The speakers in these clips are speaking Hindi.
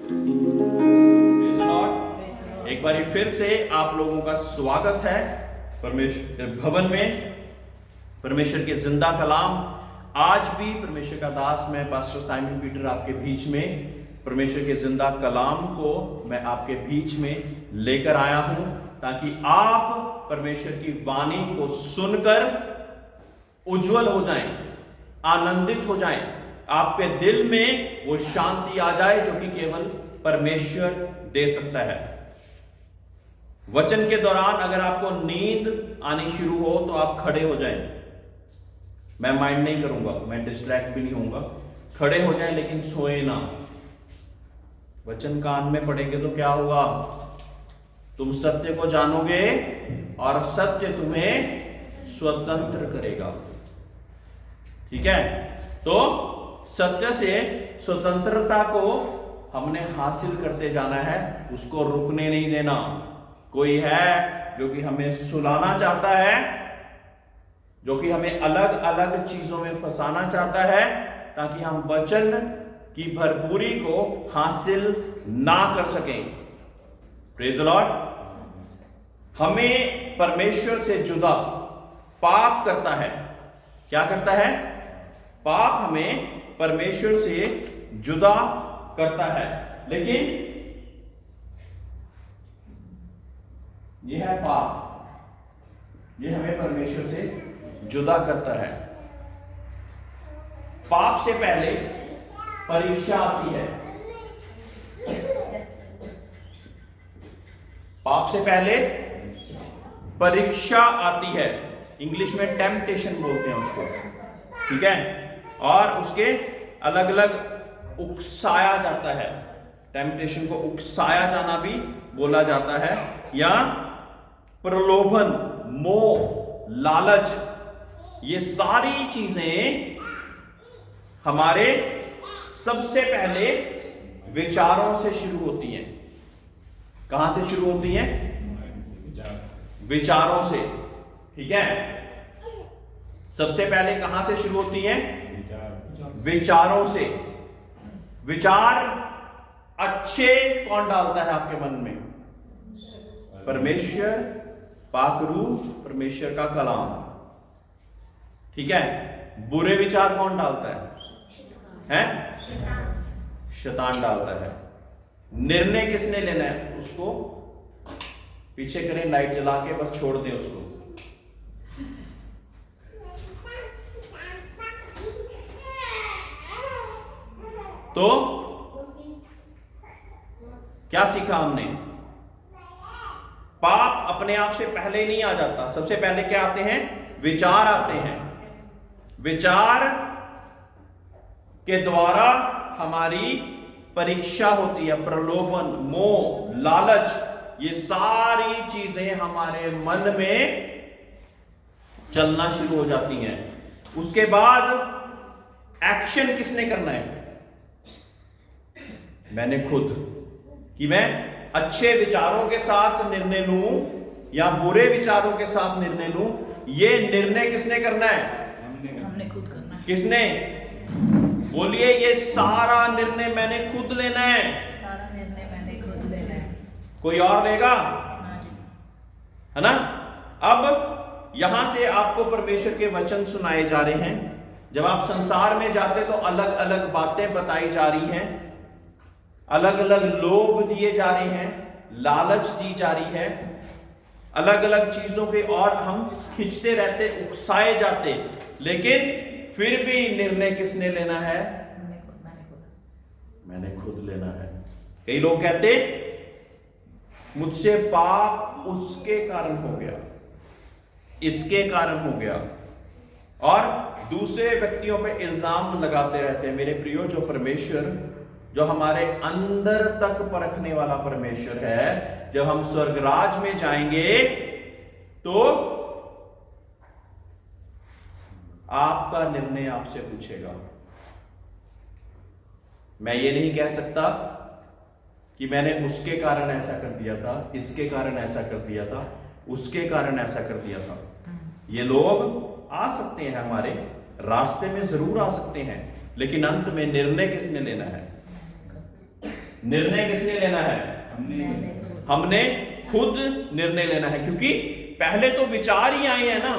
एक बार फिर से आप लोगों का स्वागत है परमेश्वर भवन में, परमेश्वर के जिंदा कलाम। आज भी परमेश्वर का दास मैं पास्टर साइमन पीटर आपके बीच में परमेश्वर के जिंदा कलाम को मैं आपके बीच में लेकर आया हूं, ताकि आप परमेश्वर की वाणी को सुनकर उज्जवल हो जाएं, आनंदित हो जाएं, आपके दिल में वो शांति आ जाए जो कि केवल परमेश्वर दे सकता है। वचन के दौरान अगर आपको नींद आनी शुरू हो तो आप खड़े हो जाएं। मैं माइंड नहीं करूंगा, मैं डिस्ट्रैक्ट भी नहीं होऊंगा। खड़े हो जाएं लेकिन सोए ना। वचन कान में पड़ेंगे तो क्या होगा? तुम सत्य को जानोगे और सत्य तुम्हें स्वतंत्र करेगा। ठीक है, तो सत्य से स्वतंत्रता को हमने हासिल करते जाना है, उसको रुकने नहीं देना। कोई है जो कि हमें सुलाना चाहता है, जो कि हमें अलग अलग चीजों में फंसाना चाहता है, ताकि हम वचन की भरपूरी को हासिल ना कर सकें। Praise the Lord. हमें परमेश्वर से जुदा पाप करता है। क्या करता है? पाप हमें परमेश्वर से जुदा करता है। लेकिन यह है पाप, यह हमें परमेश्वर से जुदा करता है। पाप से पहले परीक्षा आती है। पाप से पहले परीक्षा आती है। इंग्लिश में टेम्पटेशन बोलते हैं उसको। ठीक है, और उसके अलग अलग उकसाया जाता है। टेम्पटेशन को उकसाया जाना भी बोला जाता है, या प्रलोभन, मोह, लालच, ये सारी चीजें हमारे सबसे पहले विचारों से शुरू होती हैं। कहां से शुरू होती हैं? विचारों से। ठीक है, सबसे पहले कहां से शुरू होती हैं? विचारों से। विचार अच्छे कौन डालता है आपके मन में? परमेश्वर, पाकरू, परमेश्वर का कलाम। ठीक है, बुरे विचार कौन डालता है? हैं? शैतान डालता है। निर्णय किसने लेना है? उसको पीछे करें, लाइट जला के बस छोड़ दें उसको। तो क्या सीखा हमने? पाप अपने आप से पहले नहीं आ जाता। सबसे पहले क्या आते हैं? विचार आते हैं। विचार के द्वारा हमारी परीक्षा होती है। प्रलोभन, मोह, लालच, ये सारी चीजें हमारे मन में चलना शुरू हो जाती हैं। उसके बाद एक्शन किसने करना है? मैंने खुद। कि मैं अच्छे विचारों के साथ निर्णय लूं या बुरे विचारों के साथ निर्णय लूं, ये निर्णय किसने करना है? हमने खुद करना है। किसने? बोलिए, ये सारा निर्णय मैंने खुद लेना है। सारा निर्णय मैंने खुद लेना है। कोई और लेगा? हाँ जी। है ना? अब यहां से आपको परमेश्वर के वचन सुनाए जा रहे हैं। जब आप संसार में जाते तो अलग अलग बातें बताई जा रही हैं, अलग अलग लोभ दिए जा रहे हैं, लालच दी जा रही है, अलग अलग चीजों के और हम खिंचते रहते, उकसाए जाते। लेकिन फिर भी निर्णय किसने लेना है? मैंने खुद लेना है। कई लोग कहते मुझसे पाप उसके कारण हो गया, इसके कारण हो गया, और दूसरे व्यक्तियों पे इल्जाम लगाते रहते हैं। मेरे प्रियो, जो परमेश्वर, जो हमारे अंदर तक परखने वाला परमेश्वर है, जब हम स्वर्गराज में जाएंगे तो आपका निर्णय आपसे पूछेगा। मैं ये नहीं कह सकता कि मैंने उसके कारण ऐसा कर दिया था, इसके कारण ऐसा कर दिया था, उसके कारण ऐसा कर दिया था। ये लोग आ सकते हैं, हमारे रास्ते में जरूर आ सकते हैं, लेकिन अंत में निर्णय किसने लेना है? निर्णय किसने लेना है? हमने खुद निर्णय लेना है, क्योंकि पहले तो विचार ही आए हैं ना।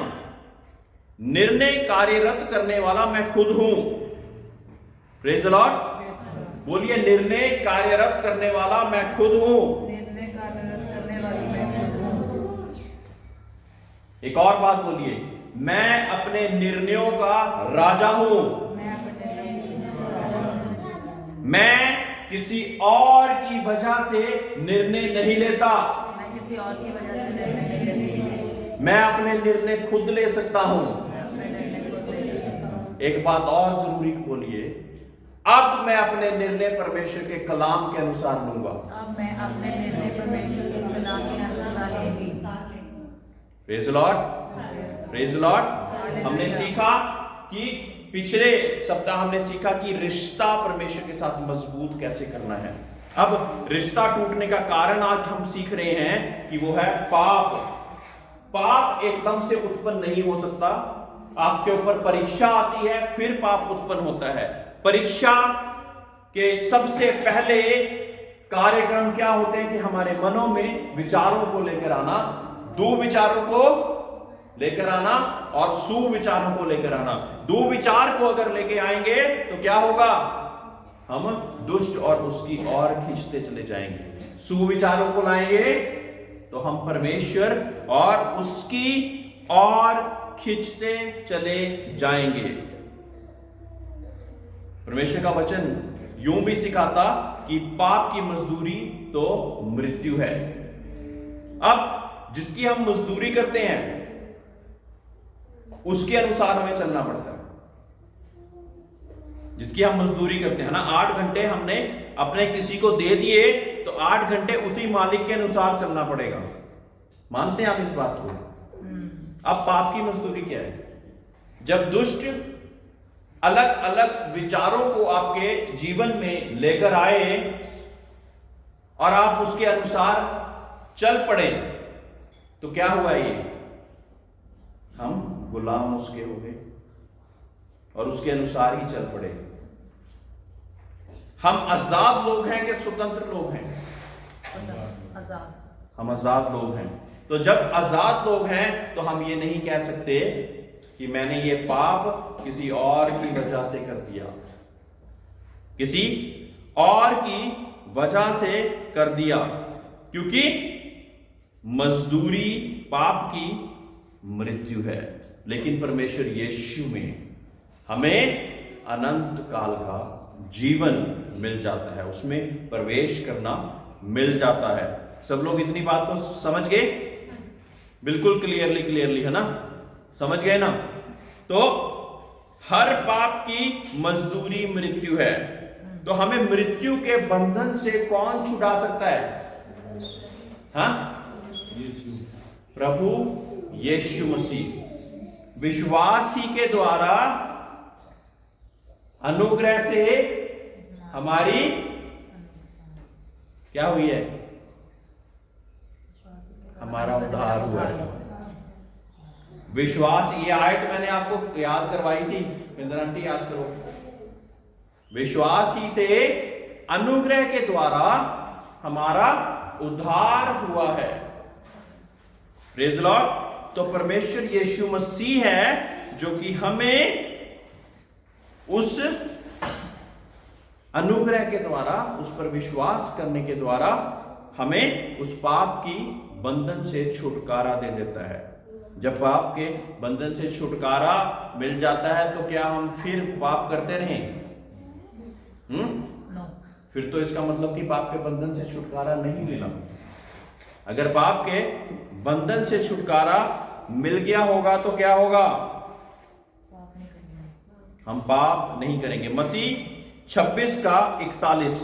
निर्णय कार्यरत करने वाला मैं खुद हूं। Praise the Lord. बोलिए, निर्णय कार्यरत करने वाला मैं खुद हूं। निर्णय कार्यरत करने वाली मैं खुद हूँ। एक और बात बोलिए, मैं अपने निर्णयों का राजा हूं। मैं अपने निर्णयों का राजा हूँ। मैं किसी और की वजह से निर्णय नहीं लेता। मैं किसी और की वजह से निर्णय नहीं लेती। मैं अपने निर्णय खुद ले सकता हूं। मैं अपने निर्णय खुद ले सकता हूँ। एक बात और जरूरी बोलिए, अब मैं अपने निर्णय परमेश्वर के कलाम के अनुसार लूंगा। अब मैं अपने निर्णय परमेश्वर के कलाम के अनुसार लूंगी। Praise the Lord, praise the Lord. हमने सीखा कि पिछले सप्ताह हमने सीखा कि रिश्ता परमेश्वर के साथ मजबूत कैसे करना है। अब रिश्ता टूटने का कारण आज हम सीख रहे हैं कि वो है पाप। पाप एकदम से उत्पन्न नहीं हो सकता। आपके ऊपर परीक्षा आती है, फिर पाप उत्पन्न होता है। परीक्षा के सबसे पहले कार्यक्रम क्या होते हैं कि हमारे मनों में विचारों को लेकर आना, दुविचारों को लेकर आना और सुविचारों को लेकर आना। दुविचार को अगर लेके आएंगे तो क्या होगा? हम दुष्ट और उसकी ओर खींचते चले जाएंगे। सुविचारों को लाएंगे तो हम परमेश्वर और उसकी ओर खींचते चले जाएंगे। परमेश्वर का वचन यूं भी सिखाता कि पाप की मजदूरी तो मृत्यु है। अब जिसकी हम मजदूरी करते हैं उसके अनुसार हमें चलना पड़ता है। जिसकी हम मजदूरी करते हैं ना, 8 घंटे हमने अपने किसी को दे दिए तो 8 घंटे उसी मालिक के अनुसार चलना पड़ेगा। मानते हैं आप इस बात को? अब पाप की मजदूरी क्या है? जब दुष्ट अलग अलग विचारों को आपके जीवन में लेकर आए और आप उसके अनुसार चल पड़े तो क्या हुआ? ये हम गुलाम उसके हो गए और उसके अनुसार ही चल पड़े। हम आजाद लोग हैं कि स्वतंत्र लोग हैं? आजाद। हम आजाद लोग हैं। तो जब आजाद लोग हैं तो हम ये नहीं कह सकते कि मैंने ये पाप किसी और की वजह से कर दिया, किसी और की वजह से कर दिया, क्योंकि मजदूरी पाप की मृत्यु है। लेकिन परमेश्वर यीशु में हमें अनंत काल का जीवन मिल जाता है, उसमें प्रवेश करना मिल जाता है। सब लोग इतनी बात को समझ गए? बिल्कुल क्लियरली है ना? समझ गए ना? तो हर पाप की मजदूरी मृत्यु है। तो हमें मृत्यु के बंधन से कौन छुड़ा सकता है? हाँ, प्रभु यीशु मसीह। विश्वास ही के द्वारा अनुग्रह से हमारी क्या हुई है? हमारा उद्धार हुआ है। विश्वास, ये आयत मैंने आपको याद करवाई थी, इंद्रांटी याद करो। विश्वास ही से अनुग्रह के द्वारा हमारा उद्धार हुआ है। Praise the Lord. तो परमेश्वर यीशु मसीह है जो कि हमें उस अनुग्रह के द्वारा, उस पर विश्वास करने के द्वारा हमें उस पाप की बंधन से छुटकारा दे देता है। जब पाप के बंधन से छुटकारा मिल जाता है तो क्या हम फिर पाप करते रहें? No. फिर तो इसका मतलब कि पाप के बंधन से छुटकारा नहीं मिला। अगर पाप के बंधन से छुटकारा मिल गया होगा तो क्या होगा? हम पाप नहीं करेंगे। मत्ती 26 का 41,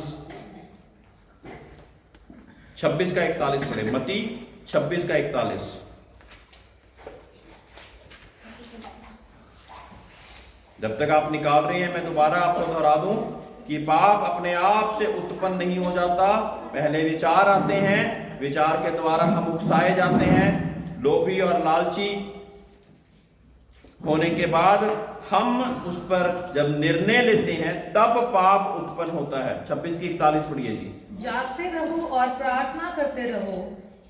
26 का 41 पढ़े। मत्ती 26 का 41। जब तक आप निकाल रहे हैं मैं दोबारा आपको दोहरा दूं कि पाप अपने आप से उत्पन्न नहीं हो जाता। पहले विचार आते हैं, विचार के द्वारा हम उकसाए जाते हैं, लोभी और लालची होने के बाद हम उस पर जब निर्णय लेते हैं तब पाप उत्पन्न होता है। 26 की 41 पढ़िए जी। जागते रहो और प्रार्थना करते रहो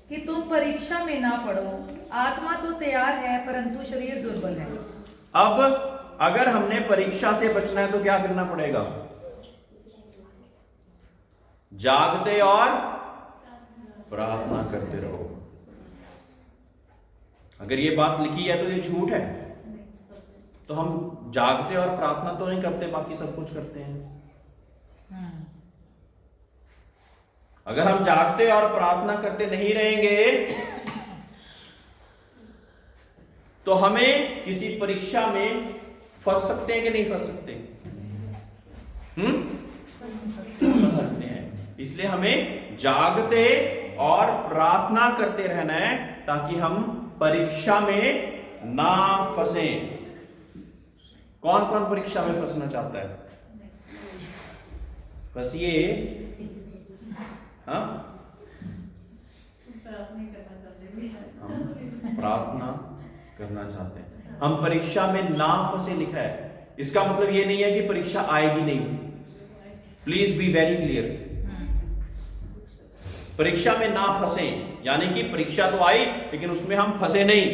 कि तुम परीक्षा में ना पड़ो। आत्मा तो तैयार है परंतु शरीर दुर्बल है। अब अगर हमने परीक्षा से बचना है तो क्या करना पड़ेगा? जागते और प्रार्थना करते रहो। अगर ये बात लिखी है तो ये झूठ है। तो हम जागते और प्रार्थना तो नहीं करते, बाकी सब कुछ करते हैं। अगर हम जागते और प्रार्थना करते नहीं रहेंगे तो हमें किसी परीक्षा में फंस सकते हैं कि नहीं फंस सकते? फंस सकते हैं। इसलिए हमें जागते और प्रार्थना करते रहना है ताकि हम परीक्षा में ना फंसे। कौन कौन परीक्षा में फंसना चाहता है? फंसिए। हाँ, हम प्रार्थना करना चाहते हैं। हम परीक्षा में ना फंसे लिखा है। इसका मतलब ये नहीं है कि परीक्षा आएगी नहीं। Please be very clear. परीक्षा में ना फंसे यानी कि परीक्षा तो आई लेकिन उसमें हम फंसे नहीं।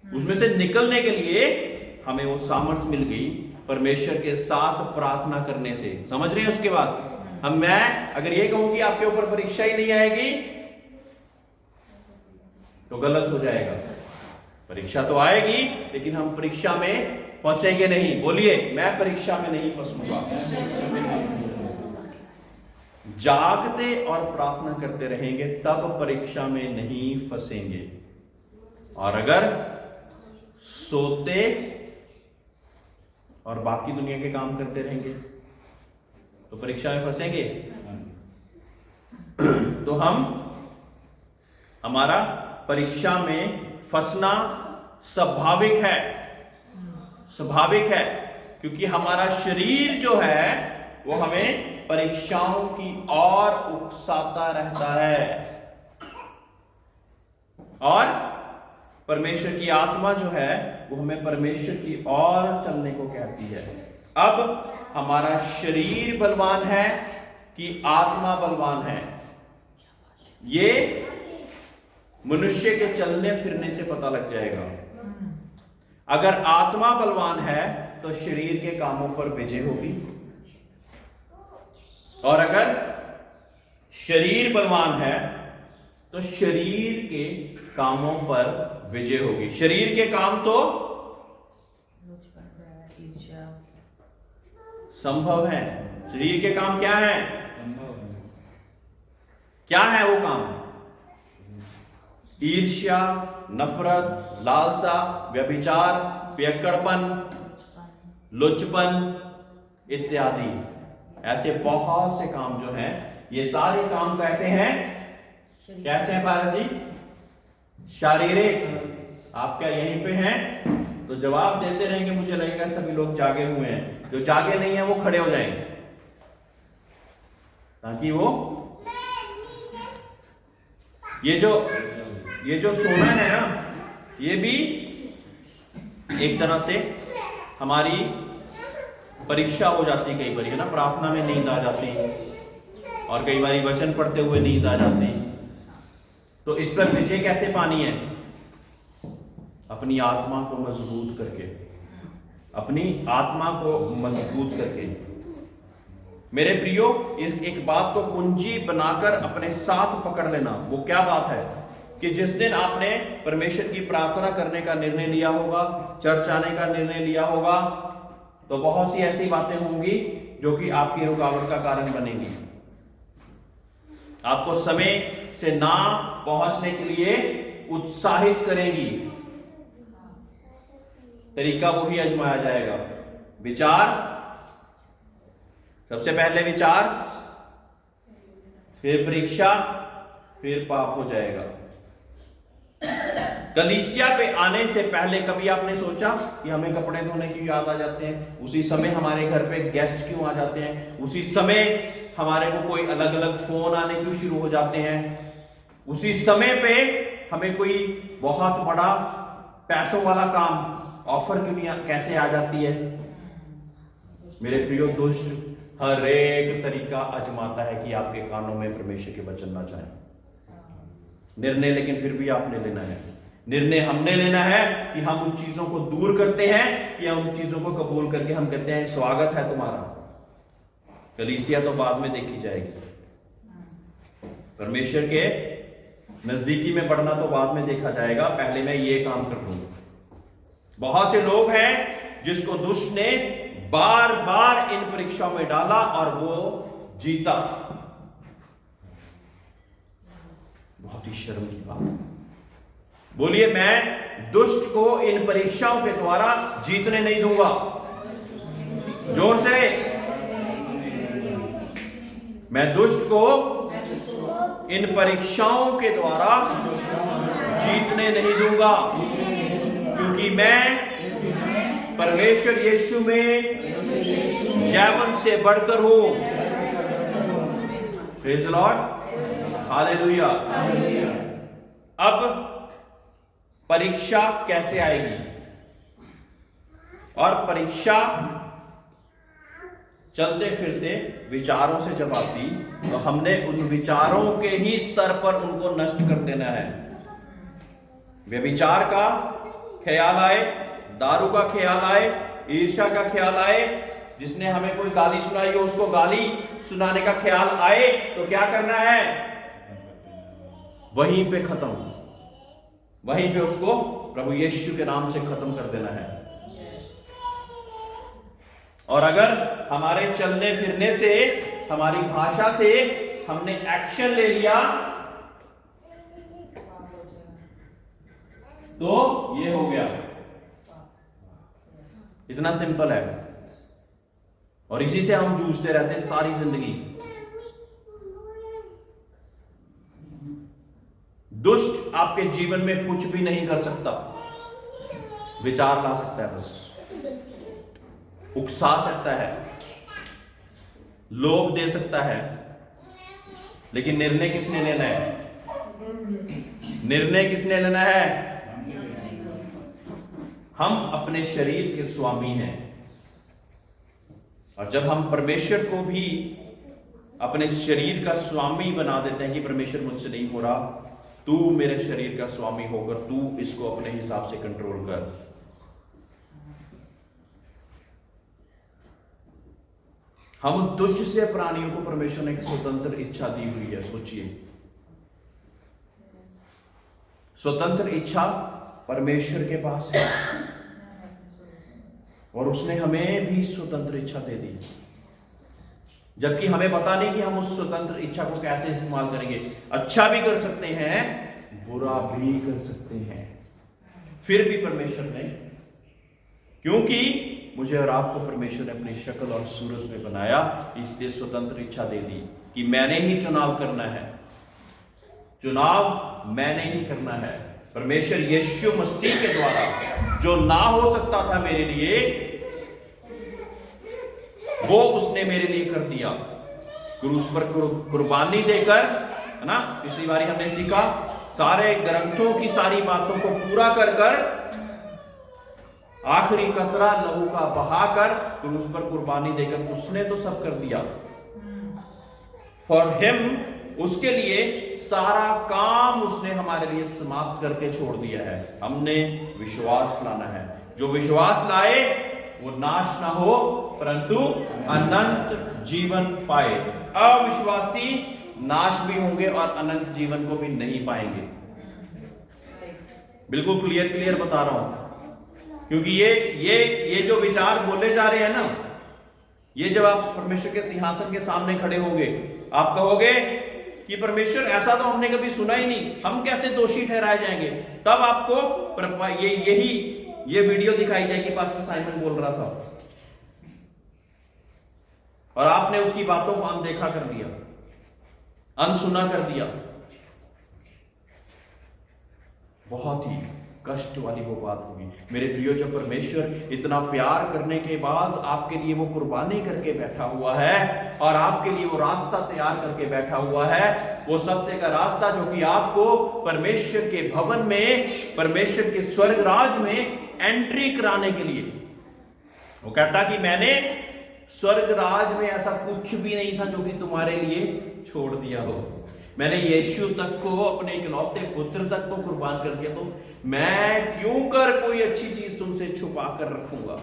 उसमें से निकलने के लिए हमें वो सामर्थ्य मिल गई परमेश्वर के साथ प्रार्थना करने से। समझ रहे हैं? उसके बाद मैं अगर ये कहूं कि आपके ऊपर परीक्षा ही नहीं आएगी तो गलत हो जाएगा। परीक्षा तो आएगी लेकिन हम परीक्षा में फंसेंगे नहीं। बोलिए, मैं परीक्षा में नहीं फंसूंगा। जागते और प्रार्थना करते रहेंगे तब परीक्षा में नहीं फंसेंगे। और अगर सोते और बाकी दुनिया के काम करते रहेंगे तो परीक्षा में फंसेंगे। तो हमारा परीक्षा में फंसना स्वाभाविक है। स्वाभाविक है क्योंकि हमारा शरीर जो है वो हमें परीक्षाओं की ओर उकसाता रहता है और परमेश्वर की आत्मा जो है वो हमें परमेश्वर की ओर चलने को कहती है। अब हमारा शरीर बलवान है कि आत्मा बलवान है, ये मनुष्य के चलने फिरने से पता लग जाएगा। अगर आत्मा बलवान है तो शरीर के कामों पर विजय होगी, और अगर शरीर बलवान है तो शरीर के कामों पर विजय होगी। शरीर के काम तो संभव है। शरीर के काम क्या है? क्या है वो काम? ईर्ष्या, नफरत, लालसा, व्यभिचार, पियक्कड़पन, लुचपन इत्यादि। ऐसे बहुत से काम जो हैं, ये सारे काम कैसे हैं? कैसे हैं भारत जी? शारीरिक। आप क्या यहीं पे हैं? तो जवाब देते रहेंगे, मुझे लगेगा सभी लोग जागे हुए हैं। जो जागे नहीं है वो खड़े हो जाएंगे ताकि वो ये जो सोना है ना, ये भी एक तरह से हमारी परीक्षा हो जाती है। कई बार है ना, प्रार्थना में नींद आ जाती और कई बार वचन पढ़ते हुए नींद आ जाती। तो इस पर विजय कैसे पानी है? अपनी आत्मा को मजबूत करके, अपनी आत्मा को मजबूत करके। मेरे प्रियो, इस एक बात को कुंजी बनाकर अपने साथ पकड़ लेना। वो क्या बात है कि जिस दिन आपने परमेश्वर की प्रार्थना करने का निर्णय लिया होगा, चर्च आने का निर्णय लिया होगा, तो बहुत सी ऐसी बातें होंगी जो कि आपकी रुकावट का कारण बनेंगी। आपको समय से ना पहुंचने के लिए उत्साहित करेंगी। तरीका वही आजमाया जाएगा। विचार, सबसे पहले विचार, फिर परीक्षा, फिर पाप हो जाएगा। कलीसिया पे आने से पहले कभी आपने सोचा कि हमें कपड़े धोने की याद आ जाते हैं? उसी समय हमारे घर पे गेस्ट क्यों आ जाते हैं? उसी समय हमारे को कोई अलग अलग फोन आने क्यों शुरू हो जाते हैं? उसी समय पे हमें कोई बहुत बड़ा पैसों वाला काम ऑफर क्यों नहीं कैसे आ जाती है? मेरे प्रियो, दुष्ट हर एक तरीका आजमाता है कि आपके कानों में परमेश्वर के वचन ना जाए। निर्णय लेकिन फिर भी आपने लेना है। निर्णय हमने लेना है कि हम उन चीजों को दूर करते हैं कि हम उन चीजों को कबूल करके हम कहते हैं स्वागत है तुम्हारा। कलीसिया तो बाद में देखी जाएगी, परमेश्वर के नजदीकी में बढ़ना तो बाद में देखा जाएगा, पहले मैं ये काम कर लूंगा। बहुत से लोग हैं जिसको दुष्ट ने बार बार इन परीक्षाओं में डाला और वो जीता। बहुत ही शर्म की बात। बोलिए, मैं दुष्ट को इन परीक्षाओं के द्वारा जीतने नहीं दूंगा। जोर से, मैं दुष्ट को इन परीक्षाओं के द्वारा जीतने नहीं दूंगा, क्योंकि मैं परमेश्वर यीशु में जीवन से बढ़कर हूं। Praise the Lord, hallelujah. अब परीक्षा कैसे आएगी? और परीक्षा चलते फिरते विचारों से जब आती तो हमने उन विचारों के ही स्तर पर उनको नष्ट कर देना है। व्यभिचार का ख्याल आए, दारू का ख्याल आए, ईर्ष्या का ख्याल आए, जिसने हमें कोई गाली सुनाई हो उसको गाली सुनाने का ख्याल आए तो क्या करना है? वहीं पे खत्म, वहीं पे उसको प्रभु यीशु के नाम से खत्म कर देना है। और अगर हमारे चलने फिरने से, हमारी भाषा से हमने एक्शन ले लिया तो ये हो गया। इतना सिंपल है। और इसी से हम जूझते रहते सारी जिंदगी। दुष्ट आपके जीवन में कुछ भी नहीं कर सकता, विचार ला सकता है, बस उकसा सकता है, लोभ दे सकता है, लेकिन निर्णय किसने लेना है? निर्णय किसने लेना है? हम अपने शरीर के स्वामी हैं। और जब हम परमेश्वर को भी अपने शरीर का स्वामी बना देते हैं कि परमेश्वर मुझसे नहीं हो रहा, तू मेरे शरीर का स्वामी होकर तू इसको अपने हिसाब से कंट्रोल कर। हम तुझ से प्राणियों को परमेश्वर ने एक स्वतंत्र इच्छा दी हुई है। सोचिए, स्वतंत्र इच्छा परमेश्वर के पास है और उसने हमें भी स्वतंत्र इच्छा दे दी, जबकि हमें पता नहीं कि हम उस स्वतंत्र इच्छा को कैसे इस्तेमाल करेंगे। अच्छा भी कर सकते हैं, बुरा भी कर सकते हैं, फिर भी परमेश्वर ने, क्योंकि मुझे और आपको परमेश्वर ने अपनी शक्ल और सूरत में बनाया, इसलिए स्वतंत्र इच्छा दे दी कि मैंने ही चुनाव करना है। चुनाव मैंने ही करना है। परमेश्वर यीशु मसीह के द्वारा जो ना हो सकता था मेरे लिए, वो उसने मेरे लिए कर दिया। क्रूस पर कुर्बानी देकर, है ना, पिछली बारी हमने सीखा, सारे ग्रंथों की सारी बातों को पूरा कर कर, आखिरी कतरा लहू का बहाकर क्रूस पर कुर्बानी देकर उसने तो सब कर दिया। फॉर हिम, उसके लिए सारा काम उसने हमारे लिए समाप्त करके छोड़ दिया है। हमने विश्वास लाना है। जो विश्वास लाए वो नाश ना हो परंतु अनंत जीवन पाए। अविश्वासी नाश भी होंगे और अनंत जीवन को भी नहीं पाएंगे। बिल्कुल क्लियर बता रहा हूं, क्योंकि ये जो विचार बोले जा रहे हैं ना, ये जब आप परमेश्वर के सिंहासन के सामने खड़े होंगे, आप कहोगे कि परमेश्वर ऐसा तो हमने कभी सुना ही नहीं, हम कैसे दोषी ठहराए जाएंगे। तब आपको ये वीडियो दिखाई जाएगी, पास्टर साइमन बोल रहा था और आपने उसकी बातों को अनदेखा कर दिया, अनसुना कर दिया। बहुत ही कष्ट वाली वो बात होगी। मेरे प्रियो, जब परमेश्वर इतना प्यार करने के बाद आपके लिए वो कुर्बानी करके बैठा हुआ है और आपके लिए वो रास्ता तैयार करके बैठा हुआ है, वो सत्य का रास्ता जो कि आपको परमेश्वर के भवन में, परमेश्वर के स्वर्ग राज में एंट्री कराने के लिए, वो कहता कि मैंने स्वर्ग राज में ऐसा कुछ भी नहीं था जो कि तुम्हारे लिए छोड़ दिया हो। मैंने यीशु तक को, अपने इकलौते पुत्र तक को कुर्बान कर दिया, तो मैं क्यों कर कोई अच्छी चीज तुमसे छुपा कर रखूंगा।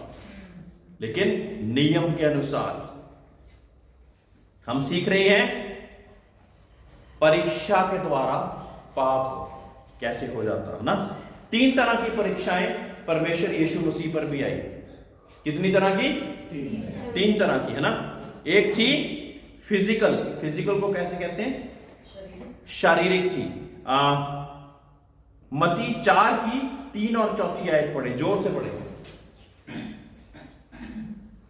लेकिन नियम के अनुसार हम सीख रहे हैं परीक्षा के द्वारा पाप कैसे हो जाता है ना। 3 तरह की परीक्षाएं परमेश्वर यीशु मसीह पर भी आई। कितनी तरह की? 3 तरह की, है ना। एक थी फिजिकल, फिजिकल को कैसे कहते हैं? शारीरिक थी। मत्ती 4 की 3 और 4 आयत पढ़े, जोर से पढ़े।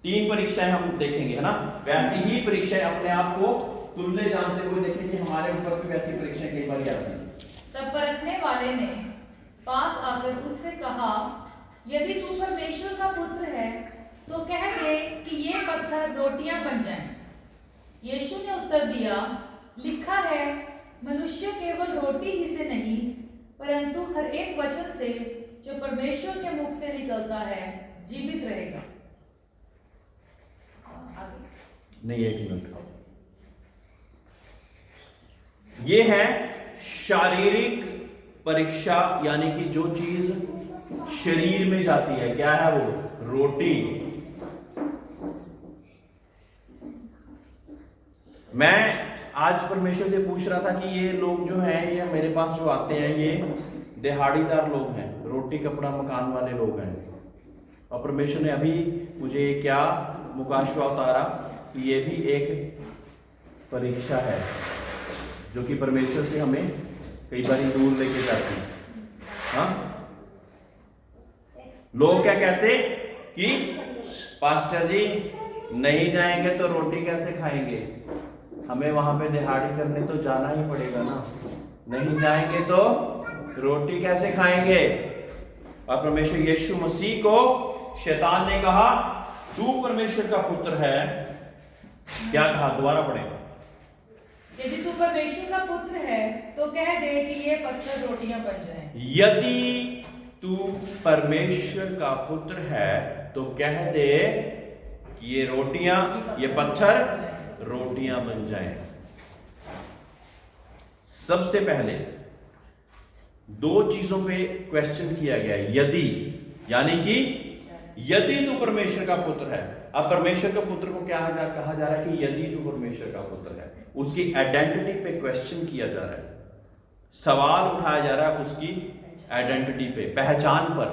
3 परीक्षाएं हम देखेंगे, है ना। वैसी ही परीक्षाएं अपने आप को तुल्य जानते हुए देखें कि हमारे ऊपर भी वैसी परीक्षाएं कई बार आती हैं। तब परखने वाले ने पास आकर उससे कहा, यदि तू परमेश्वर का पुत्र है तो कह दे कि ये पत्थर रोटियां बन जाएं। यीशु ने उत्तर दिया, लिखा है, मनुष्य केवल रोटी ही से नहीं परंतु हर एक वचन से जो परमेश्वर के मुख से निकलता है जीवित रहेगा। नहीं, 1 मिनट। ये है शारीरिक परीक्षा, यानी कि जो चीज शरीर में जाती है। क्या है वो? रोटी। मैं आज परमेश्वर से पूछ रहा था कि ये लोग जो हैं, ये मेरे पास जो आते हैं, ये दिहाड़ीदार लोग हैं, रोटी कपड़ा मकान वाले लोग हैं। और परमेश्वर ने अभी मुझे क्या मुकाशवा उतारा कि ये भी एक परीक्षा है जो कि परमेश्वर से हमें कई बार दूर लेके जाती है। हाँ, लोग क्या कहते कि पास्टर जी नहीं जाएंगे तो रोटी कैसे खाएंगे, हमें वहां पे दिहाड़ी करने तो जाना ही पड़ेगा ना, नहीं जाएंगे तो रोटी कैसे खाएंगे। और परमेश्वर यीशु मसीह को शैतान ने कहा, तू परमेश्वर का पुत्र है। क्या कहा? दोबारा पढ़े। यदि तू परमेश्वर का पुत्र है तो कह दे कि ये पत्थर रोटियां बन जाएं। यदि तू परमेश्वर का पुत्र है तो कह दे कि ये रोटियां, ये पत्थर रोटियां बन जाएं। सबसे पहले 2 चीजों पे क्वेश्चन किया गया है। यदि, यानी कि यदि तू परमेश्वर का पुत्र है। अब परमेश्वर का पुत्र को क्या कहा जा रहा है कि यदि तू परमेश्वर का पुत्र है, उसकी आइडेंटिटी पे क्वेश्चन किया जा रहा है, सवाल उठाया जा रहा है उसकी आइडेंटिटी पे, पहचान पर।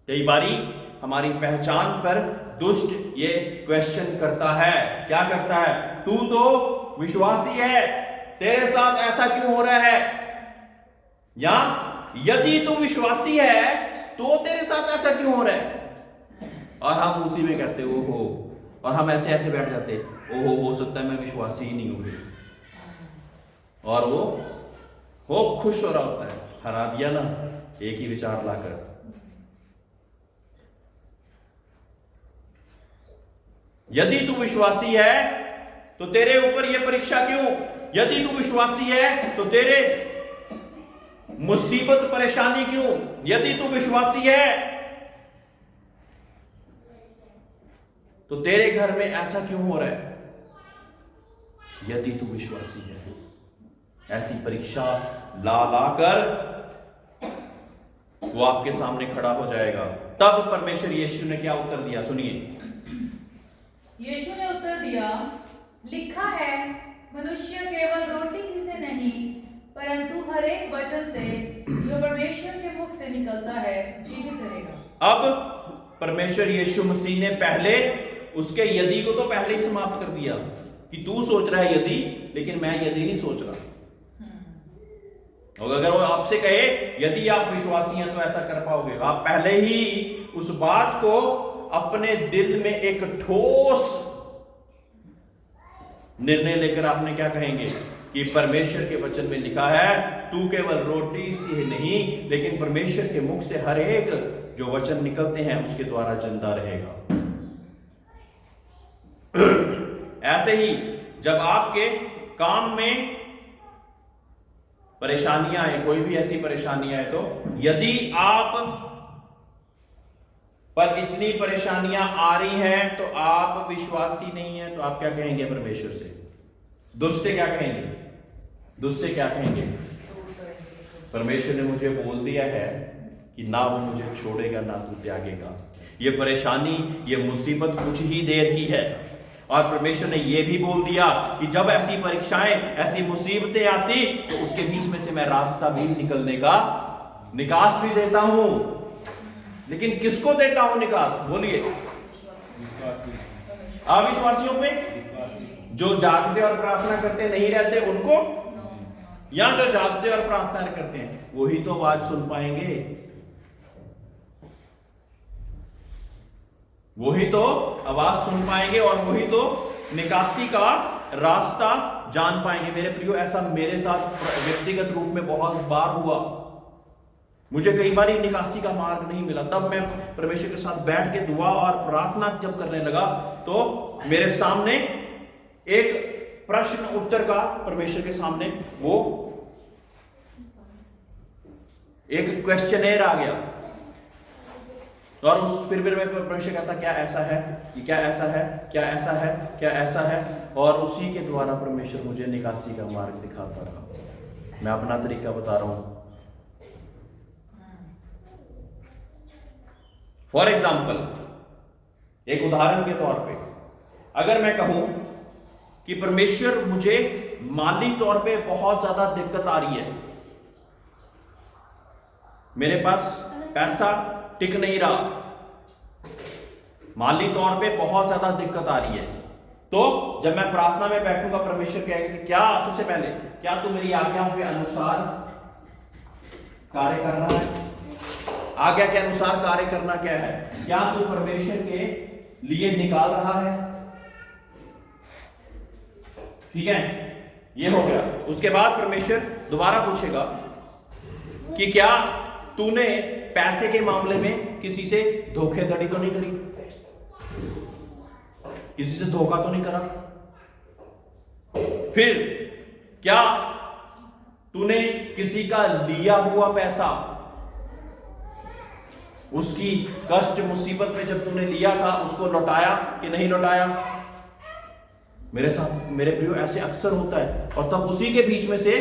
कई बारी हमारी पहचान पर दुष्ट ये क्वेश्चन करता है। क्या करता है? तू तो विश्वासी है, तेरे साथ ऐसा क्यों हो रहा है? या यदि तू विश्वासी है तो तेरे साथ ऐसा क्यों हो रहा है? और हम उसी में कहते ओहो, और हम ऐसे ऐसे बैठ जाते, ओहो हो सकता है मैं विश्वासी ही नहीं हूं। और वो खुश हो रहा होता है, हरा दिया ना एक ही विचार लाकर। यदि तू विश्वासी है तो तेरे ऊपर यह परीक्षा क्यों? यदि तू विश्वासी है तो तेरे मुसीबत परेशानी क्यों? यदि तू विश्वासी है तो तेरे घर में ऐसा क्यों हो रहा है? यदि तू विश्वासी है, ऐसी परीक्षा ला कर वो आपके सामने खड़ा हो जाएगा। तब परमेश्वर यीशु ने क्या उत्तर दिया, सुनिए। यीशु ने उत्तर दिया, लिखा है, मनुष्य केवल रोटी ही से नहीं परंतु हर एक वचन से जो परमेश्वर के मुख से निकलता है जीवित रहेगा। अब परमेश्वर यीशु मसीह ने पहले उसके यदि को तो पहले ही समाप्त कर दिया कि तू सोच रहा है यदि, लेकिन मैं यदि नहीं सोच रहा। और अगर वो आपसे कहे यदि आप विश्वासी हैं तो ऐसा कर पाओगे, आप पहले ही उस बात को अपने दिल में एक ठोस निर्णय लेकर आपने क्या कहेंगे, कि परमेश्वर के वचन में लिखा है तू केवल रोटी से ही नहीं लेकिन परमेश्वर के मुख से हर एक जो वचन निकलते हैं उसके द्वारा जिंदा रहेगा। ऐसे ही जब आपके काम में परेशानियां आए, कोई भी ऐसी परेशानियां आए, तो यदि आप पर इतनी परेशानियां आ रही हैं तो आप विश्वासी नहीं है, तो आप क्या कहेंगे परमेश्वर से? दुष्ट से क्या कहेंगे? दुष्ट से क्या कहेंगे? परमेश्वर ने मुझे बोल दिया है कि ना वो मुझे छोड़ेगा ना तू त्यागेगा। ये परेशानी, ये मुसीबत कुछ ही देर की है। और परमेश्वर ने ये भी बोल दिया कि जब ऐसी परीक्षाएं, ऐसी मुसीबतें आती तो उसके बीच में से मैं रास्ता भी निकलने का निकास भी देता हूं। लेकिन किसको देता हूं निकास? बोलिए। अविश्वासियों पे, जो जागते और प्रार्थना करते नहीं रहते उनको, या जो जागते और प्रार्थना करते हैं वही तो आवाज सुन पाएंगे, वही तो आवाज सुन पाएंगे और वही तो निकासी का रास्ता जान पाएंगे। मेरे प्रियो, ऐसा मेरे साथ व्यक्तिगत रूप में बहुत बार हुआ। मुझे कई बार निकासी का मार्ग नहीं मिला, तब मैं परमेश्वर के साथ बैठ के दुआ और प्रार्थना जब करने लगा तो मेरे सामने एक प्रश्न उत्तर का, परमेश्वर के सामने वो एक क्वेश्चनेयर आ गया और उस फिर मैं परमेश्वर कहता क्या ऐसा है, कि क्या ऐसा है, क्या ऐसा है, क्या ऐसा है, और उसी के द्वारा परमेश्वर मुझे निकासी का मार्ग दिखाता रहा। मैं अपना तरीका बता रहा हूं। फॉर एग्जाम्पल, एक उदाहरण के तौर पे अगर मैं कहूं कि परमेश्वर मुझे माली तौर पे बहुत ज्यादा दिक्कत आ रही है, मेरे पास पैसा टिक नहीं रहा, माली तौर पे बहुत ज्यादा दिक्कत आ रही है, तो जब मैं प्रार्थना में बैठूंगा परमेश्वर कहेगा कि क्या, सबसे पहले क्या तू मेरी आज्ञाओं के अनुसार कार्य कर रहा है? आज्ञा के अनुसार कार्य करना क्या है? क्या तू परमेश्वर के लिए निकाल रहा है? ठीक है, ये हो गया। उसके बाद परमेश्वर दोबारा पूछेगा कि क्या तूने पैसे के मामले में किसी से धोखेधड़ी तो नहीं करी, किसी से धोखा तो नहीं करा? फिर क्या तूने किसी का लिया हुआ पैसा, उसकी कष्ट मुसीबत में जब तूने लिया था उसको लौटाया कि नहीं लौटाया? मेरे साथ, मेरे प्रियो, ऐसे अक्सर होता है। और तब उसी के बीच में से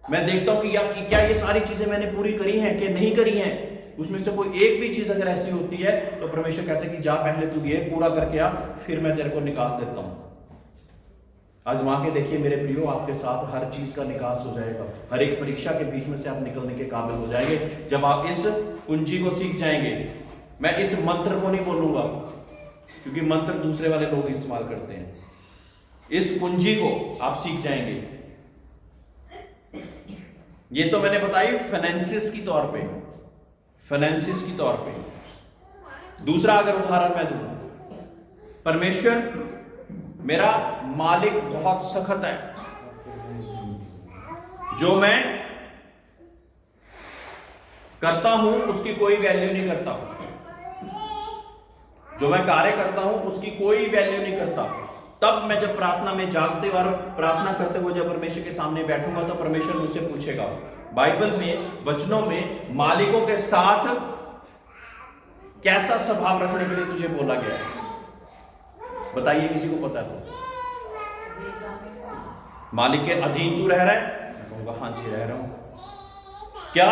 मैं देखता हूं कि क्या ये सारी चीजें मैंने पूरी करी हैं कि नहीं करी हैं। उसमें से कोई एक भी चीज अगर ऐसी होती है तो परमेश्वर कहता है कि जा पहले तू ये पूरा करके आ, फिर मैं तेरे को निकास देता हूं। आजमा के देखिए मेरे प्रियो, आपके साथ हर चीज का निकास हो जाएगा। हर एक परीक्षा के बीच में से आप निकलने के काबिल हो जाएंगे जब आप इस कुंजी को सीख जाएंगे। मैं इस मंत्र को नहीं बोलूंगा क्योंकि मंत्र दूसरे वाले लोग इस्तेमाल करते हैं। इस कुंजी को आप सीख जाएंगे। ये तो मैंने बताई फाइनेंसिस की तौर पे, फाइनेंसिस की तौर पे। दूसरा अगर उदाहरण मैं दूं, परमेश्वर मेरा मालिक बहुत सख्त है, जो मैं करता हूं उसकी कोई वैल्यू नहीं करता, जो मैं कार्य करता हूं उसकी कोई वैल्यू नहीं करता। तब मैं जब प्रार्थना में जागते और प्रार्थना करते हुए जब परमेश्वर के सामने बैठूंगा तो परमेश्वर मुझसे पूछेगा, बाइबल में, वचनों में मालिकों के साथ कैसा स्वभाव रखने के लिए तुझे बोला गया है? बताइए, किसी को पता है तो? मालिक के अधीन तू रह रहा है? मैं कहूंगा हाँ जी रह रहा हूं। क्या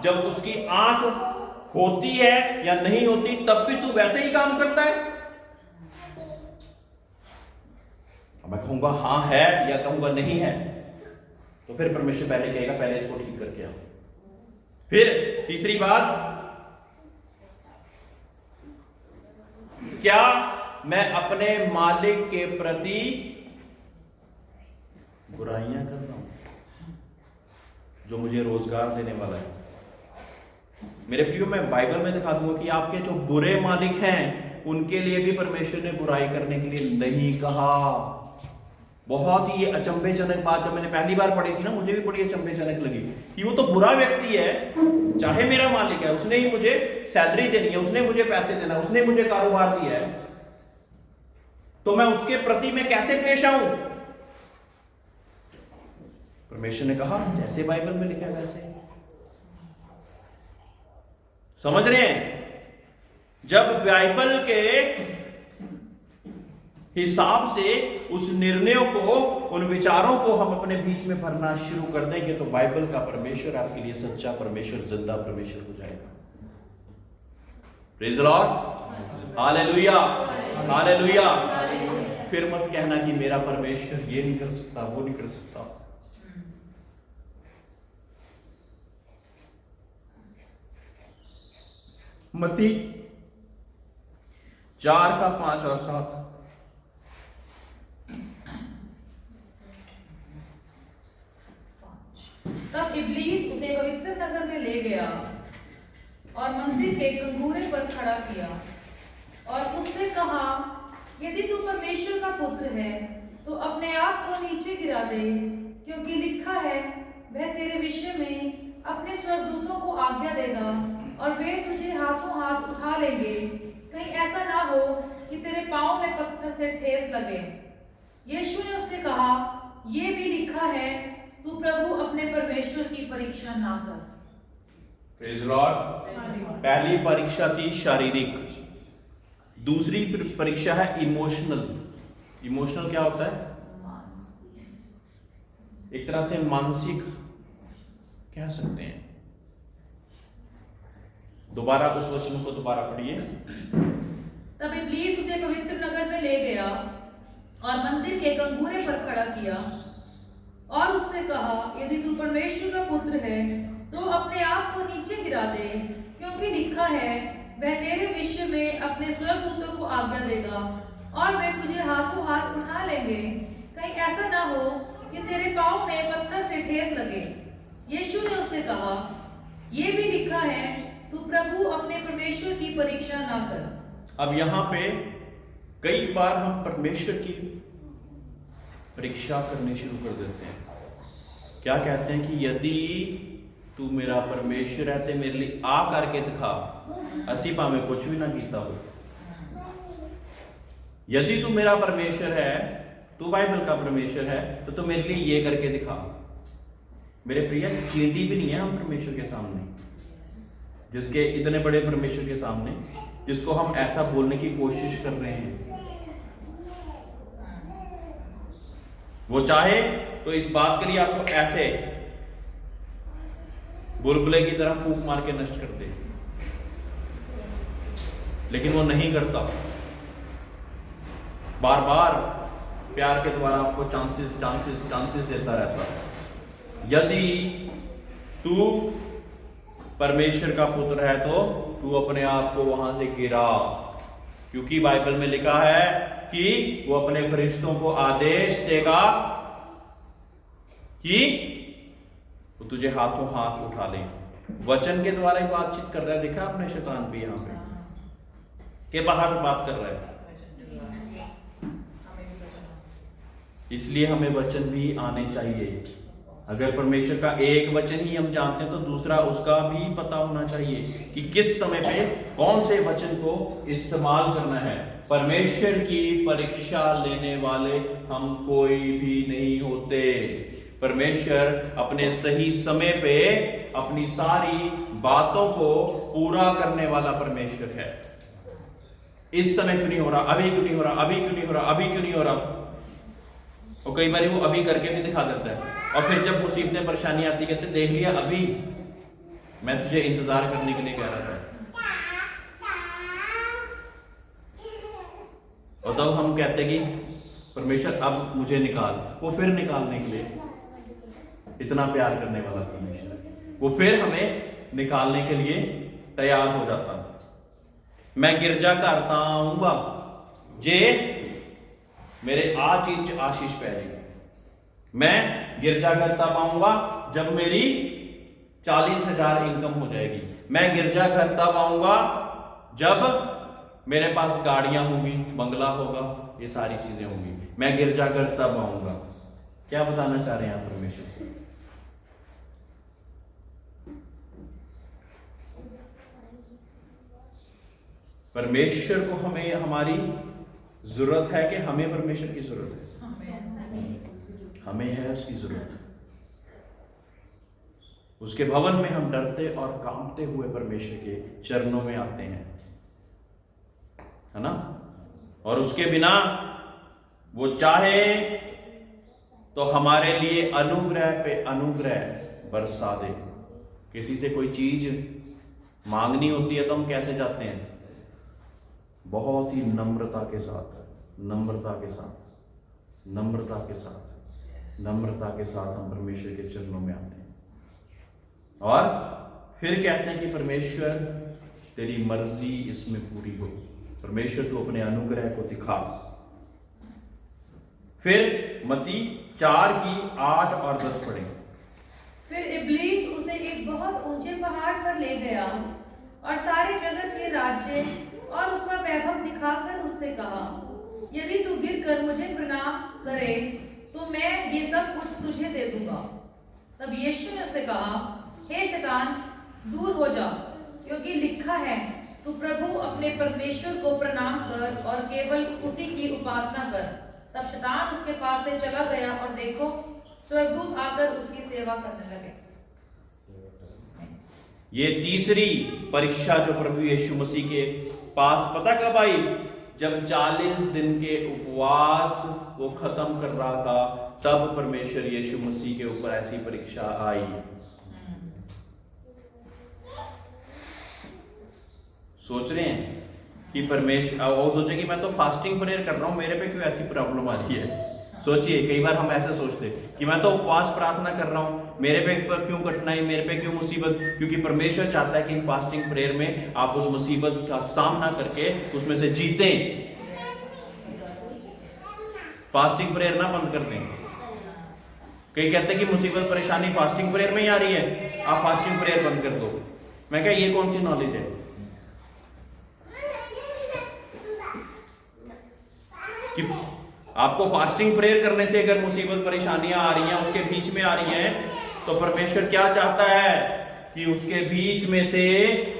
जब उसकी आंख होती है या नहीं होती तब भी तू वैसे ही काम करता है? मैं कहूंगा हाँ है या कहूंगा नहीं है, तो फिर परमेश्वर पहले कहेगा पहले इसको ठीक करके आओ। फिर तीसरी बात, क्या मैं अपने मालिक के प्रति बुराइयां कर रहा हूं जो मुझे रोजगार देने वाला है? मेरे प्रियो, मैं बाइबल में दिखा दूंगा कि आपके जो बुरे मालिक हैं उनके लिए भी परमेश्वर ने बुराई करने के लिए नहीं कहा। बहुत ही ये अचंभेजनक बात जब मैंने पहली बार पढ़ी थी ना, मुझे भी बड़ी अचंभेजनक लगी कि वो तो बुरा व्यक्ति है, चाहे मेरा मालिक है, उसने ही मुझे सैलरी देनी है, उसने मुझे पैसे देना, उसने मुझे कारोबार दिया है, तो मैं उसके प्रति मैं कैसे पेश आऊं? परमेश्वर ने कहा जैसे बाइबल में लिखा है वैसे। समझ रहे हैं? जब बाइबल के हिसाब से उस निर्णयों को, उन विचारों को हम अपने बीच में भरना शुरू कर देंगे तो बाइबल का परमेश्वर आपके लिए सच्चा परमेश्वर, जिंदा परमेश्वर हो जाएगा। Praise the Lord, hallelujah, hallelujah. फिर मत कहना कि मेरा परमेश्वर ये नहीं कर सकता, वो नहीं कर सकता। मत्ती 4:5 और 7। तब इब्लीस उसे पवित्र नगर में ले गया और मंदिर के कंगूरे पर खड़ा किया और उससे कहा, यदि तू परमेश्वर का पुत्र है तो अपने आप को नीचे गिरा दे, क्योंकि लिखा है, वह तेरे विषय में अपने स्वर्गदूतों को आज्ञा देगा और वे तुझे हाथों हाथ उठा लेंगे, कहीं ऐसा ना हो कि तेरे पांव में पत्थर से ठेस लगे। यीशु ने उससे कहा, यह भी लिखा है, तू प्रभु अपने परमेश्वर की परीक्षा ना कर। Praise Lord. पहली परीक्षा थी शारीरिक, दूसरी परीक्षा है इमोशनल। इमोशनल क्या होता है? एक तरह से मानसिक कह सकते हैं। दोबारा उस वचन को दोबारा पढ़िए। तब इब्लीस उसे पवित्र नगर में ले गया और मंदिर के कंगूरे पर खड़ा किया और उससे कहा, यदि तू परमेश्वर का पुत्र है तो अपने आप को नीचे गिरा दे, क्योंकि लिखा है, वह तेरे विषय में अपने स्वर्गदूतों को आज्ञा देगा और वे तुझे हाथों हाथ उठा लेंगे, कहीं ऐसा ना हो कि तेरे पांव में पत्थर से ठेस लगे। यीशु ने उससे कहा, यह भी लिखा है, तू प्रभु अपने परमेश्वर की परीक्षा ना कर। अब यहां पे कई बार हम परमेश्वर की परीक्षा करनी शुरू कर देते हैं। क्या कहते हैं कि यदि तू मेरा परमेश्वर है तो मेरे लिए आ करके दिखा, असी भावें कुछ भी ना कीता हो। यदि तू मेरा परमेश्वर है, तू बाइबल का परमेश्वर है, तो तू मेरे लिए ये करके दिखा। मेरे प्रिय, चींटी भी नहीं है हम परमेश्वर के सामने, जिसके इतने बड़े परमेश्वर के सामने, जिसको हम ऐसा बोलने की कोशिश कर रहे हैं। वो चाहे तो इस बात के लिए आपको ऐसे बुलबुले की तरह फूंक मार के नष्ट कर दे, लेकिन वो नहीं करता। बार बार प्यार के द्वारा आपको चांसेस देता रहता है। यदि तू परमेश्वर का पुत्र है तो तू अपने आप को वहां से गिरा, क्योंकि बाइबल में लिखा है कि वो अपने फरिश्तों को आदेश देगा कि वो तुझे हाथों हाथ उठा ले। वचन के द्वारा ही बातचीत कर रहा है। देखा आपने शैतान भी यहां पे के बाहर बात कर रहा है। इसलिए हमें वचन भी आने चाहिए। अगर परमेश्वर का एक वचन ही हम जानते हैं तो दूसरा उसका भी पता होना चाहिए कि किस समय पे कौन से वचन को इस्तेमाल करना है। परमेश्वर की परीक्षा लेने वाले हम कोई भी नहीं होते। परमेश्वर अपने सही समय पे अपनी सारी बातों को पूरा करने वाला परमेश्वर है। इस समय क्यों नहीं हो रहा, अभी क्यों नहीं हो रहा, अभी क्यों नहीं हो रहा, अभी क्यों नहीं हो रहा। और कई बार वो अभी करके भी दिखा देता है, और फिर जब मुसीबतें परेशानी आती कहते देख लिया, अभी मैं तुझे इंतजार करने के लिए कह रहा था। और तब हम कहते कि परमेश्वर अब मुझे निकाल, वो फिर निकालने के लिए इतना प्यार करने वाला परमेश्वर, वो फिर हमें निकालने के लिए तैयार हो जाता। मैं गिरजा करता आऊंगा जे मेरे आ चीज आशीष पहले। मैं गिरजा करता पाऊंगा जब मेरी 40,000 इनकम हो जाएगी। मैं गिरजा करता पाऊंगा जब मेरे पास गाड़ियां होंगी, बंगला होगा, ये सारी चीजें होंगी। मैं गिरजाघर तब आऊंगा। क्या बताना चाह रहे हैं आप परमेश्वर? परमेश्वर को हमें, हमारी जरूरत है कि हमें परमेश्वर की जरूरत है? हमें है उसकी जरूरत। उसके भवन में हम डरते और कांपते हुए परमेश्वर के चरणों में आते हैं, है ना? और उसके बिना वो चाहे तो हमारे लिए अनुग्रह पे अनुग्रह बरसा दे। किसी से कोई चीज मांगनी होती है तो हम कैसे जाते हैं? बहुत ही नम्रता के साथ, नम्रता के साथ, नम्रता के साथ, नम्रता के साथ हम परमेश्वर के चरणों में आते हैं और फिर कहते हैं कि परमेश्वर तेरी मर्जी इसमें पूरी हो। परमेश्वर तू अपने अनुग्रह को दिखा। फिर मत्ती 4:8 और 10 पढ़ें। फिर इब्लीस उसे एक बहुत ऊंचे पहाड़ पर ले गया और सारे जगत के राज्य और उसका वैभव दिखाकर उससे कहा, यदि तू गिरकर मुझे प्रणाम करे तो मैं ये सब कुछ तुझे दे दूंगा। तब यीशु ने उससे कहा, हे शैतान, दूर हो जा, क्योंकि लिखा है, तू प्रभु अपने परमेश्वर को प्रणाम कर और केवल उसी की उपासना कर। तब शैतान उसके पास से चला गया और देखो, स्वर्गदूत आकर उसकी सेवा करने लगे। ये तीसरी परीक्षा जो प्रभु यीशु मसीह के पास पता कब आई? जब 40 दिन के उपवास वो खत्म कर रहा था, तब परमेश्वर यीशु मसीह के ऊपर ऐसी परीक्षा आई। सोच रहे हैं कि परमेश्वर, वो सोचे कि मैं तो फास्टिंग प्रेयर कर रहा हूं, मेरे पे क्यों ऐसी प्रॉब्लम आ रही है? सोचिए, कई बार हम ऐसे सोचते हैं कि मैं तो उपवास प्रार्थना कर रहा हूं, मेरे पे क्यों कठिनाई, मेरे पे क्यों मुसीबत? क्योंकि परमेश्वर चाहता है कि इन फास्टिंग प्रेयर में आप उस मुसीबत का सामना करके उसमें से जीतें। फास्टिंग प्रेयर ना बंद कर दें। कई कहते हैं कि मुसीबत परेशानी फास्टिंग प्रेयर में ही आ रही है, आप फास्टिंग प्रेयर बंद कर दो। मैं क्या, ये कौन सी नॉलेज है कि आपको फास्टिंग प्रेयर करने से अगर मुसीबत परेशानियां आ रही हैं, उसके बीच में आ रही हैं, तो परमेश्वर क्या चाहता है कि उसके बीच में से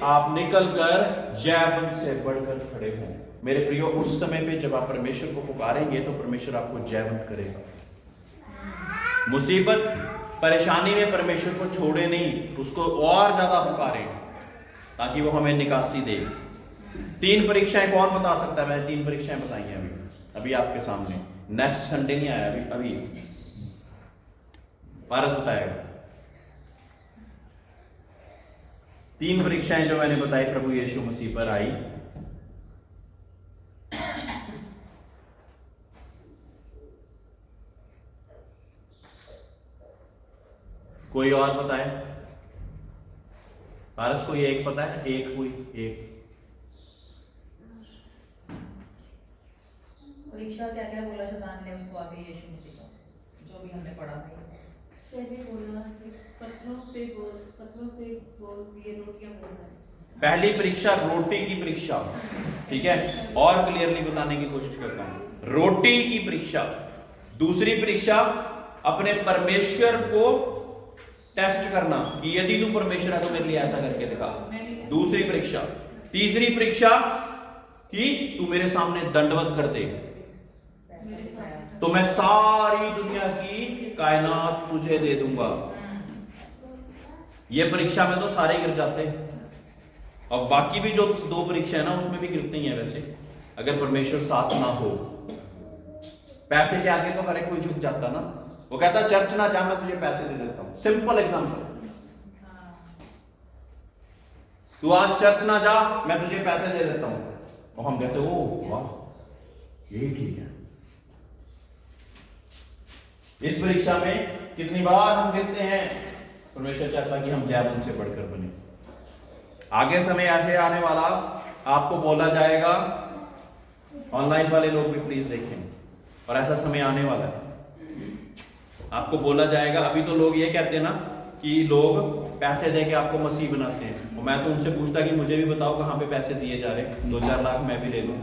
आप निकलकर जयवंत से बढ़कर खड़े हों। मेरे प्रियो, उस समय पे जब आप परमेश्वर को पुकारेंगे तो परमेश्वर आपको जयवंत करेगा। मुसीबत परेशानी में परमेश्वर को छोड़े नहीं, उसको और ज्यादा पुकारें ताकि वो हमें निकासी दे। 3 परीक्षाएं कौन बता सकता है? मैंने 3 परीक्षाएं बताई हैं अभी आपके सामने। नेक्स्ट संडे नहीं आया, अभी पारस बताएगा। 3 परीक्षाएं जो मैंने बताई प्रभु यीशु मसीह पर आई। कोई और बताए? पारस को ये एक पता है? एक हुई, एक परीक्षा क्या क्या बोला शैतान ने उसको आगे यीशु मसीह को, जो भी हमने पढ़ा था। बोला पत्थरों से बोल ये रोटियां बोल रहे हैं। पहली परीक्षा रोटी की परीक्षा, ठीक है, और क्लियरली बताने की कोशिश करता हूं। रोटी की परीक्षा। दूसरी परीक्षा अपने परमेश्वर को टेस्ट करना कि यदि तू परमेश्वर है तो मेरे लिए ऐसा करके दिखा। दूसरी परीक्षा। तीसरी परीक्षा कि तू मेरे सामने दंडवत कर दे तो मैं सारी दुनिया की कायनात तुझे दे दूंगा। ये परीक्षा में तो सारे गिर जाते हैं, और बाकी भी जो 2 परीक्षा है ना उसमें भी गिरते ही है वैसे, अगर परमेश्वर साथ ना हो। पैसे के आगे तो हर एक कोई झुक जाता ना। वो कहता चर्च ना जा, मैं तुझे पैसे दे देता हूं। सिंपल एग्जांपल, तू आज चर्च ना जा, मैं तुझे पैसे दे देता हूं। और हम कहते ओ वाह यही ठीक है। इस परीक्षा में कितनी बार हम गिरते हैं। परमेश्वर चाहता कि हम जयवंत से बढ़कर बने। आगे समय ऐसे आने वाला, आपको बोला जाएगा, ऑनलाइन वाले लोग भी प्लीज देखें, और ऐसा समय आने वाला है, आपको बोला जाएगा। अभी तो लोग ये कहते हैं ना कि लोग पैसे देके आपको मसीह बनाते हैं, और मैं तो उनसे पूछता कि मुझे भी बताओ कहां पे पैसे दिए जा रहे हैं, 2-4 लाख मैं भी ले लूं,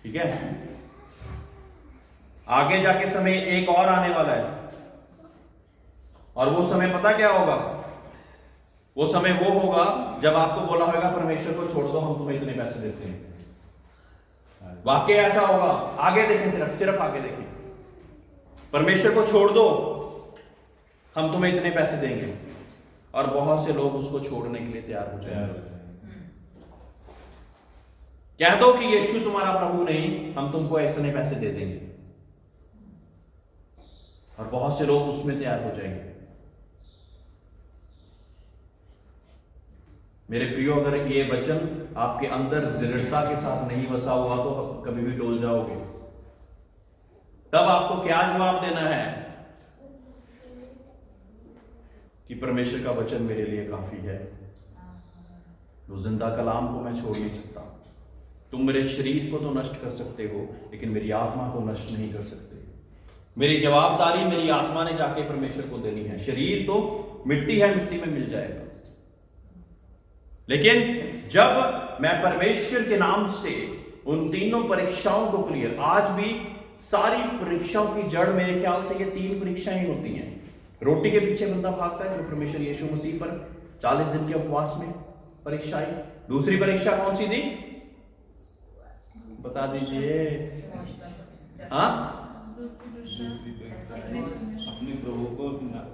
ठीक है। आगे जाके समय एक और आने वाला है, और वो समय पता क्या होगा? वो समय वो होगा जब आपको बोला होगा परमेश्वर को छोड़ दो, हम तुम्हें इतने पैसे देते हैं। वाक्य ऐसा होगा। आगे देखें, सिर्फ आगे देखें। परमेश्वर को छोड़ दो, हम तुम्हें इतने पैसे देंगे, और बहुत से लोग उसको छोड़ने के लिए तैयार हो जाएंगे। कह दो कि यीशु तुम्हारा प्रभु नहीं, हम तुमको इतने पैसे दे देंगे, और बहुत से लोग उसमें तैयार हो जाएंगे। मेरे प्रियो, अगर ये वचन आपके अंदर दृढ़ता के साथ नहीं बसा हुआ तो कभी भी डोल जाओगे। तब आपको क्या जवाब देना है कि परमेश्वर का वचन मेरे लिए काफी है, वो जिंदा कलाम को मैं छोड़ नहीं सकता। तुम मेरे शरीर को तो नष्ट कर सकते हो, लेकिन मेरी आत्मा को नष्ट नहीं कर सकते। मेरी जवाबदारी मेरी आत्मा ने जाके परमेश्वर को देनी है। शरीर तो मिट्टी है, मिट्टी में मिल जाएगा, लेकिन जब मैं परमेश्वर के नाम से उन तीनों परीक्षाओं को क्लियर, आज भी सारी परीक्षाओं की जड़ मेरे ख्याल से ये 3 परीक्षाएं ही होती हैं। रोटी के पीछे बंदा भागता है, जो परमेश्वर यीशु मसीह पर 40 दिन के उपवास में परीक्षा आई। दूसरी परीक्षा कौन सी थी? बता दीजिए। हाँ, दूसरी परीक्षा है अपने प्रभु को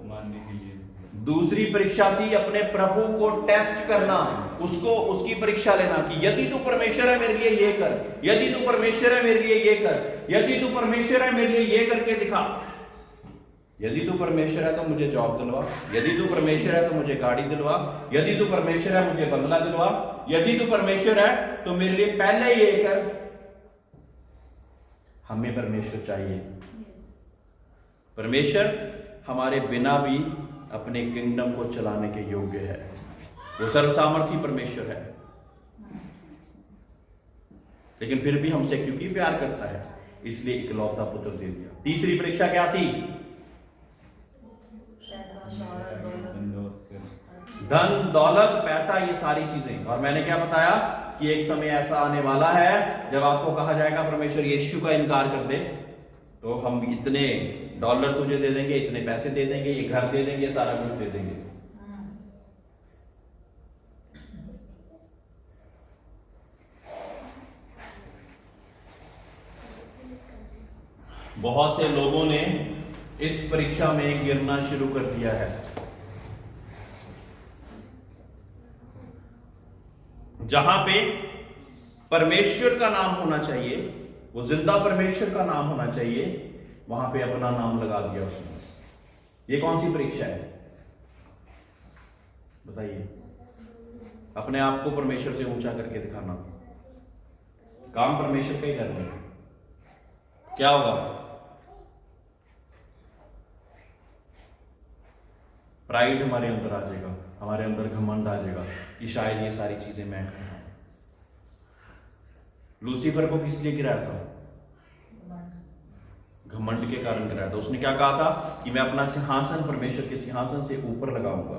मानने के लिए। दूसरी परीक्षा थी अपने प्रभु को टेस्ट करना, उसको उसकी परीक्षा लेना कि यदि तू परमेश्वर है मेरे लिए ये कर, यदि तू परमेश्वर है मेरे लिए ये कर, यदि तू परमेश्वर है मेरे लिए ये करके दिखा। यदि तू परमेश्वर है तो मुझे जॉब दिलवा, यदि तू परमेश्वर है तो मुझे गाड़ी दिलवा, यदि तू परमेश्वर है मुझे बंगला दिलवा, यदि तू परमेश्वर है तो मेरे लिए पहले ये कर। हमें परमेश्वर चाहिए। परमेश्वर हमारे बिना भी अपने किंगडम को चलाने के योग्य है। वो सर्वसामर्थी परमेश्वर है, लेकिन फिर भी हमसे क्योंकि प्यार करता है इसलिए इकलौता पुत्र दे दिया। तीसरी परीक्षा क्या थी? धन दौलत पैसा, ये सारी चीजें। और मैंने क्या बताया कि एक समय ऐसा आने वाला है जब आपको कहा जाएगा परमेश्वर यीशु का इनकार कर दे तो हम इतने डॉलर तुझे दे देंगे, इतने पैसे दे देंगे, ये घर दे देंगे, सारा कुछ दे देंगे। बहुत से लोगों ने इस परीक्षा में गिरना शुरू कर दिया है। जहां पे परमेश्वर का नाम होना चाहिए, वो जिंदा परमेश्वर का नाम होना चाहिए, वहां पे अपना नाम लगा दिया उसने। ये कौन सी परीक्षा है बताइए? अपने आप को परमेश्वर से ऊंचा करके दिखाना। काम परमेश्वर के करने, क्या होगा? प्राइड हमारे अंदर आ जाएगा, हमारे अंदर घमंड आ जाएगा कि शायद ये सारी चीजें मैं कर रहा हूं। लूसीफर को किस लिए गिराया था? घमंड के कारण गिराया था। उसने क्या कहा था कि मैं अपना सिंहासन परमेश्वर के सिंहासन से ऊपर लगाऊंगा।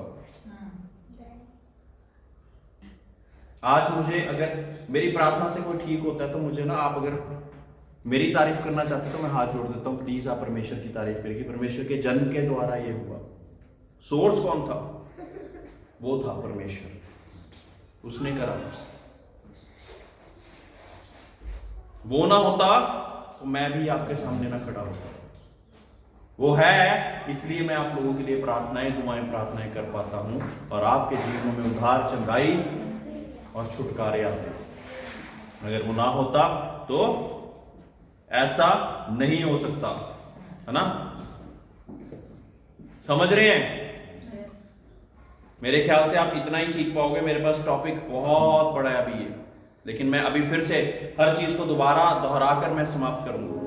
आज मुझे अगर मेरी प्रार्थना से कोई ठीक होता है तो मुझे ना, आप अगर मेरी तारीफ करना चाहते हो तो मैं हाथ जोड़ देता हूँ, प्लीज आप परमेश्वर की तारीफ करिए। परमेश्वर के जन्म के द्वारा ये हुआ। सोर्स कौन था? वो था परमेश्वर, उसने करा। वो ना होता तो मैं भी आपके सामने ना खड़ा होता। वो है, इसलिए मैं आप लोगों के लिए प्रार्थनाएं दुआएं प्रार्थनाएं कर पाता हूं और आपके जीवनों में उद्धार, चंगाई और छुटकारे आते हैं। अगर वो ना होता तो ऐसा नहीं हो सकता, है ना? समझ रहे हैं? मेरे ख्याल से आप इतना ही सीख पाओगे। मेरे पास टॉपिक बहुत बड़ा है अभी ये, लेकिन मैं अभी फिर से हर चीज को दोबारा दोहराकर मैं समाप्त करूंगा।